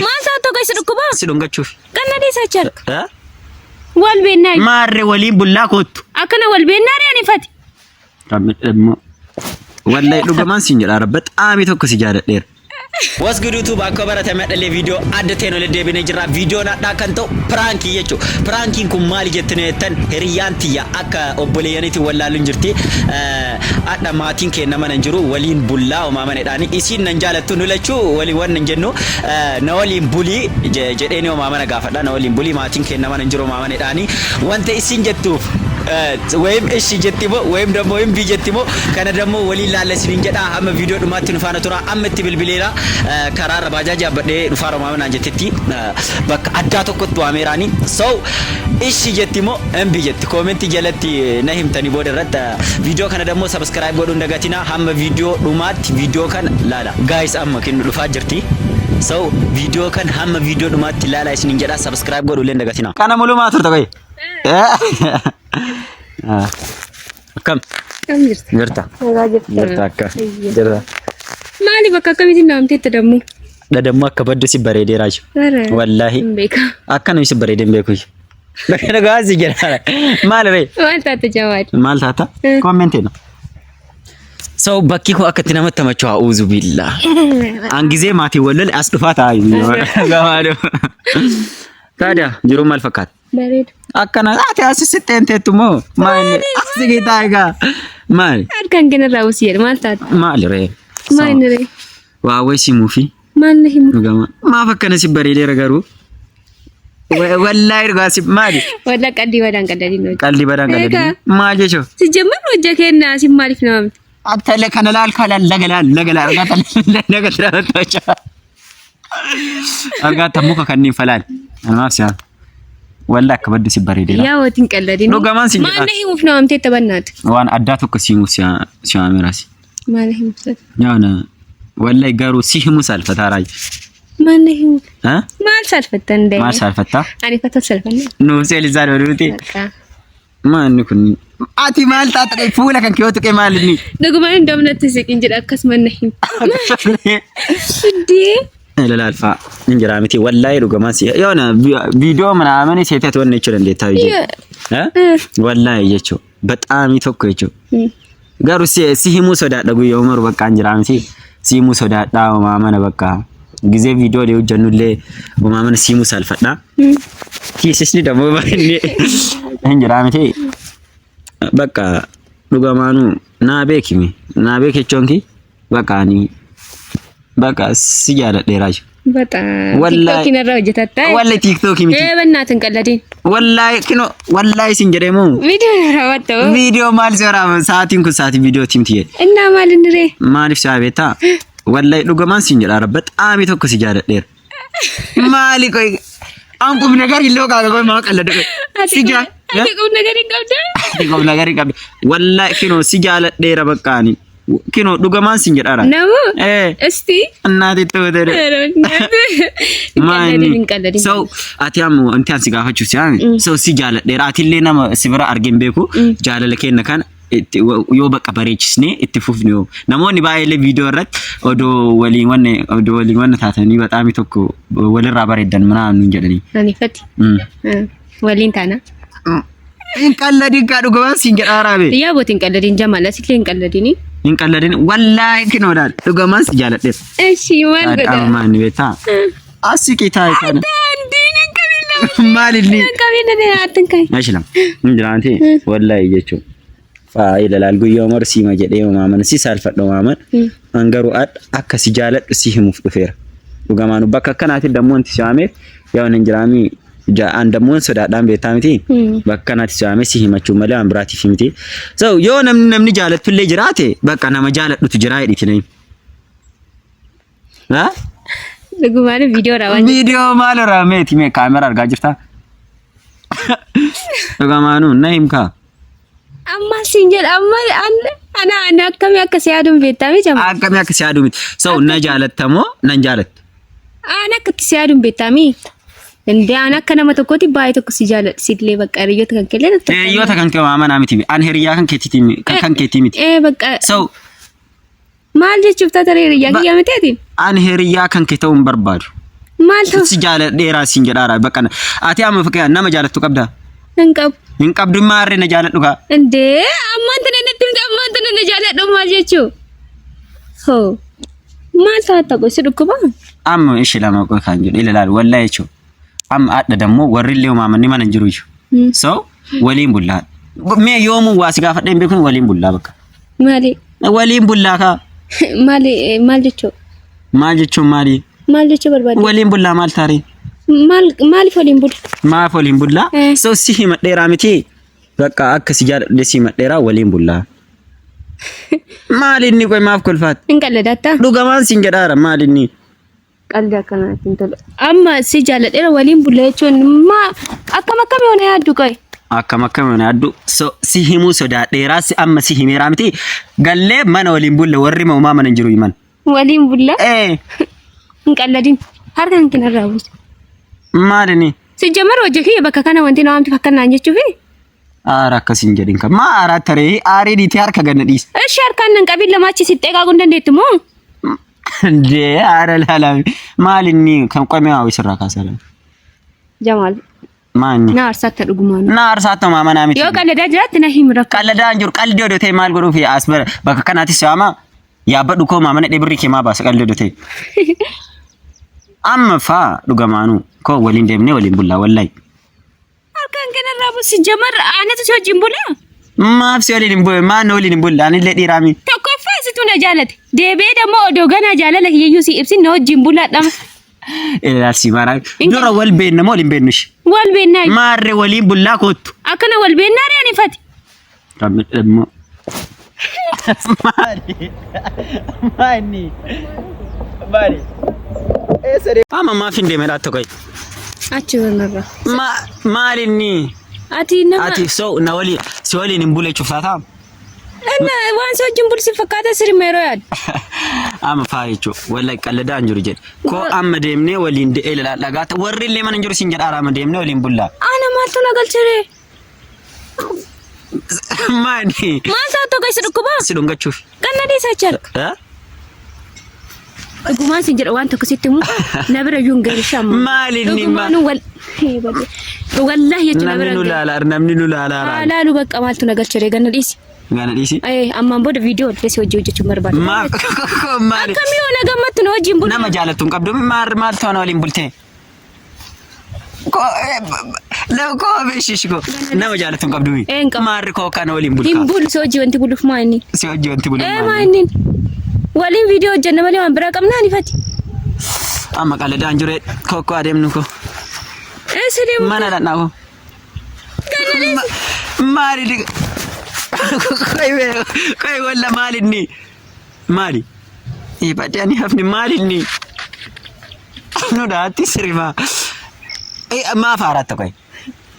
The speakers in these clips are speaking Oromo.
Maasaatoo keessa dhukkuba. Si dhungachuuf. Qannadii saacharka. Wal beennaa. Maarree waliin bullaa kootu. Akkana wal beennaa re'anifati. Wallahi dhugamaan siin jedha rabbat aami tokko si jaaladheera. Was good YouTube akka barate madhalee video adda ta'e no deebine jira video nadhaa kan ta'u prank jechu prankiin kun maali jettanii tan hiriyaan tiyya akka obboleeyyaniiti wallaaluun jirti adda maatiin kenna manan jiru waliin bullaa uumamaneedhaani isiin nan jaalattu nulachuu waliin wannan jennu na waliin bulii jedheeni uumamana gaafadha na waliin bulii maatiin kenna manan jiru uumamaneedhaani wanta isiin jettuuf ወይም እሺ ጀቲሞ ወይም ደግሞ ወይም ቢጀቲሞ ከነ ደግሞ ወሊ ላለስን እንጀዳ አመ ቪዲዮ ድማት ንፋነ ቱራ አመት ቢልቢሌላ ከራረ ባጃጅ አበደ ዱፋሮ ማመን አንጀቲ በቃ አዳ ተቆጡ አሜራኒ ሰው እሺ ጀቲሞ እምቢ ጀቲ ኮሜንት ጀለቲ ነህም ተኒ ቦደረት ቪዲዮ ከነ ደግሞ ሰብስክራይብ ጎዱ እንደጋቲና አመ ቪዲዮ ድማት ቪዲዮ ከን ላላ ጋይስ አመ ከን ዱፋ ጀርቲ ሰው ቪዲዮ ከን አመ ቪዲዮ ድማት ላላ እስን እንጀዳ ሰብስክራይብ ጎዱ ለእንደጋቲና ካና ሙሉ ማቱር ተቆይ Kam jirta akka jirta maali bakka akkamitti naamtee tadammu dadammu akka baddu si bareedee raaju wallahi akka nu si bareedeen beeku bakka gaasi jira maal re maal taata jawaad maal taata comment no so bakki ko akka tinamatti tamachu auzu billah an gize maati wallal as dufata gamaado tadia jiru mal fakat bareed akkana ati asisiteenteetu moo maal asigitaaga maal arkan gena raawsiyer maal taata maal re maal re waa waysi mufi maal himu gama ma fakkana si bareedee ragaru wallahi ragaasi maali walla qalli badan qalladini ma jecho si jemman wajja kenna si maalif naam atale kanalal kala lagala argata tacha argata muka kanni falan anafsiya walla akka baddu si bareedee yaa watin qalladini no gaman si maal himuf naamtee tabannat waan adda tokko si musi si amirasi maal himuf yaana wallahi garu si himu salfataraay maal himuf maal salfatan de maal salfata ani fata salfanne no selizar waduti ማን ኩን አቲ ማል ታጥቀ ፉላ ከን ከወጥ ከ ማልኒ ደግሞ እንደምነት ሲቅን ጅዳ ከስመነህም እንዴ ለላልፋ እንጀራምቲ ወላይ ሩገማሲ የሆነ ቪዲዮ ምናምን ሴታት ወነ ይችላል እንዴ ታውጂ ወላይ የቸው በጣም ይተኮየቸው ጋሩ ሲሂሙ ሶዳ ደጉ የኡመር በቃ እንጀራምቲ ሲሂሙ ሶዳ ዳው ማመነ በቃ ጊዜ ቪዲዮ ሊው ጀኑለ ማመነ ሲሂሙ ሳልፈዳ ቲስስኒ ደሞ ባኒ እንጀራምቲ በቃ ሩገማኑ ናቤክ ቾንኪ በቃ ኒ በቃ ሲያለ ደራጅ በጣም ቲክቶክ ይነራው ጀታታ ወላይ ቲክቶክ ይምቲ በእናትን ቀለዲ ወላይ ክኖ ወላይ ሲንጀደሙ ቪዲዮ ነራወጣው ቪዲዮ ማል ዘራ ሰዓቲን ኩ ሰዓት ቪዲዮ ቲምቲ እና ማል እንሬ ማልፍ ሳቤታ ወላይ ዱገማን ሲንጀራ በጣም ይተኩ ሲያለ ደር ማሊ ቆይ አንቁም ነገር ይለውቃ ቆይ ማቀለደ ሲጃ አንቁም ነገር ይቀብደ ወላይ ክኖ ሲያለ ደረ በቃኒ kino dugaman sinjedara namu esti እናቴ ተወደረ ማኒ so atiamu antian sigafachu sian so sijala deraatille nama sibira argen beku jalale kenna kan yo baka barechisne ittifufniyo namoni baayele video rat odo wali wanne tatani በጣም ይተኩ ወለራ ባረደን ምናምን እንጀደኒ ani fati walin tana inqalladi ka dugaman sinjedara be ya botin qalladin jamala siklen qalladini inqalladin wallahi kinodan dugaman sijaladde eshi man goda man beta asikita kana dinen kabilla malini kabilla atankai ashlam injranti wallahi yecho fa ilal guyo mar sima jede maman si salfaddo maman angaru ad akka sijaladdo si himuf dufera dugamanu bakka kanati damonti same yaw injrami ja andamon soda dan betamiti bakka nati same si himachu mala ambrati fimiti so yo namni jalatule jirate bakka nama jaladdu tujira yiditini ha lugumane video malora meti me camera arga jirta dugamanu naimka amma sinjel amma ana akkami akka siadum betami jama akkami akka siadum so na jalattamo nan jalat ana akka siadum betami እንዴ አና ከነማ ተቆቲ ባይቶ ኩሲጃለ ሲድሌ በቃ ሪዮት ከንከለ ሪዮት ከንከ ማማና ሚቲ አንሄሪያ ከንኬቲሚ በቃ ሰው ማልጀ ጭፍታ ተሬሪያ ያመጣቲ አንሄሪያ ከንከተውን በርባዱ Maaltu si jaaladhe dheeraa siin jedhaara bakka ati amma fakkiin nama jaalattu qabda hin qabdu maarree na jaaladhu ka indee ammaan tana na jaaladhu maal jechuu ho maal taata qoy si dhukkuba amma ishi lama qoy kan jedhu ilaal wallahi jechu amma adda dammoo warri illee uumamanni mana jiru jechu so waliin bullaa mee yoomu waasi gaafadheen beekun waliin bullaa bakka maali waliin bullaa ka maal jechuu maal jechuun maali maal jechuu barbaade waliin bullaa maal taari maal waliin bulla maaf waliin bullaa so si himadheeraa miti bakka akka si jaaladhe si himadheeraa waliin bullaa maal inni qoy maaf kolfaat hin qalladaatta dhugamaan siin jedhaara maal inni qalda kanaatiin tole amma si jaaladheera waliin bulla jechuun ma akkam yoona yaaddu qoy akkam yoona yaaddu so si himuu sodaadheeraa si amma si himeeraa miti gallee mana waliin bulla warri uumaa mana jiru himan waliin bulla hin qalladin harka hin kinarraa buusa maalini si jamar wajja kiyya bakka kana wanti naamti fakkanaan jechuufi aara akkasin jedhin kan maa aara taree aarii dhiitee harka ganna dhiisa እሺ harkaan nan qabin lamachi sittee qaaquu dandeettu moo dee aara laalami maalinni kan qomee hawi sirraa kaasala Jamaal maanni na arsatta dhugumaan na arsatta maama naamiti yoo qalladaa jiraatti na himra qalladaan jiru qaldi odotee maal godhuu fi as bakka kanaatti saama yaabadhu koo maama na dhibirri kemaa baasa qaldi odotee amma faa dhugamaanu koo waliin deemnee waliin bullaa wallahi harkaan kanarraa buusi jamar aanatu si wajjin bulaa maaf si waliin bulle maan waliin bulle anillee dhiiraami tokkoffaa situ na jaalate deebee dammoo odoo ganaa jaalala hiyyuu si ibsin na wajjin bullaadhama ilaalsi maraa dura wal beenna moo waliin beennush wal beennaa maarre waliin bullaa kootu akkana wal beennaa ree anifati rabbi dhammo maani ama maaf hin deemee laatto koy achi wanarra maalinni ati nama ati so na wali si waliin hin bulle chuftaata ana waan si wajjin bulsi fakkaata sirmeeroo yaad ama faayicho wallahi qalladaan jiru jedhe ko amma deemnee waliin de'ee lagaata warri illee mana jiru sin jedhaara amma deemnee waliin bullaa ana maaltu na galchire maani maal taatoo keessa dhukkuba si dhungachuuf ganna dhiisa charka dhugumaan sin jedha waan tokko sitti himu na bira yuun garishamu maalinni dhugumaan wallahi jechuun na bira namni nu laala laalu bakka maaltu na galchire ganna dhiisi ammaan booda viidiyoo olfeessi hojii hojjechuun barbaada maali akkamii yoo na gammattu na wajjin bulu nama jaalattu hin qabdu maal ta'u na waliin bultee ko beeshishko nama jaalattu hin qabdu maarri koo kana waliin bulka hin bulu si hojii wanti buluuf maa inni si hojii wanti buluuf maa inni waliin viidiyoo hojjenna malee waan biraa qabnaa ni fati amma qalladaan jure kokko adeemnu ko sidimu mana dhanaa ko maali koy walla maalinni maali badde ani hafni maalinni nu daatti sirima maa faaratta koy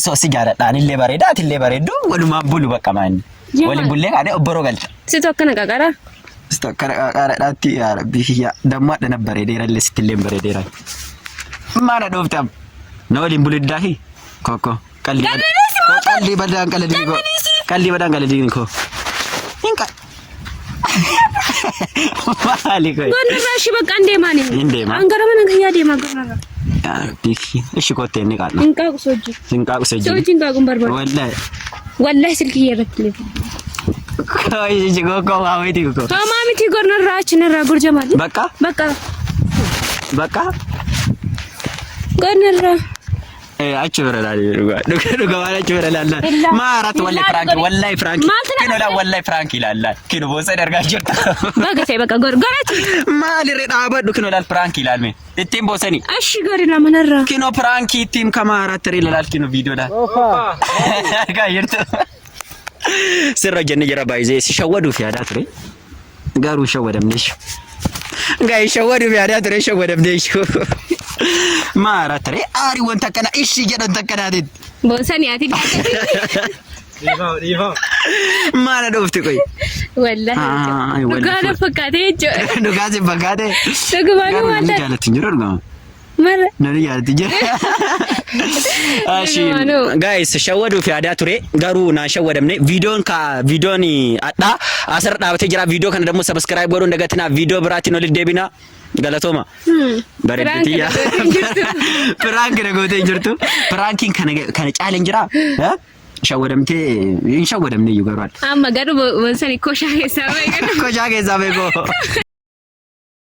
so si jaaladhaan illee bareeda ati illee bareeddu walumaan bulu bakka maanni waliin bullee kaane obboroo galcha situ akkana qaqara situ akkana qaqaradhaatti yaa rabbi hiyya dammoo adhana bareedeera illee sitti illee bareedeera maana dhooftam na waliin buliddaahi kokko qalli badaan qalladii ko inka maali koy gonirraa shi bakka andeemaani Indeema. angara mana kiyyaa deemaa gonirraa ishi kottee inni qaadna hinqaaqu soojii hinqaaqu soojii sejji hinqaaquun barbaadu wallahi silkii irratti leefu koy kokko waawiti ko homaa miti gonirraa achinirraa gurjamaati bakka gonirraa achi bira laali dhuga waan achi bira laalla maarat wallahi franki kino la wallahi franki laalla kino boosa dargaa jirta baga ta'e bakka gorgorati maali redhaabadhu kino laal franki laalme ittiin boosani ashi gorina manarraa kino franki ittiin kamaarat ri laal kino video la argaa jirtu sirra jenne jira baay'ee si shawwadu fi aadaa ture garuu shawwadamnesh gai shawwadu fi aadaa ture shawwadamnesh maara tare ari wanta kana ishi jedhan takkanaadin boosani ati Diva. maana dhoofte koy wallahi dhugaadha fakkaate jechuudha dhugaasi fakkaate dhugumaan wanta jaalatti jiru dhugama mara nani jaalatti jira ashi guys shawwadu fi aadaa ture garuu na shawwadamne viidiyoon adda asirra dhaabatee jira viidiyoo kana ደግሞ subscribe godhuun dagatina viidiyoo biraatiin walitti deebina Galatoma. Bareeddiya. Prank na goote jirtu. Prankiin kana challenge jira. Shawadamte in shawadamne yugaral. Amma garu bonsani kosha keessa beeko. Kosha keessa beeko.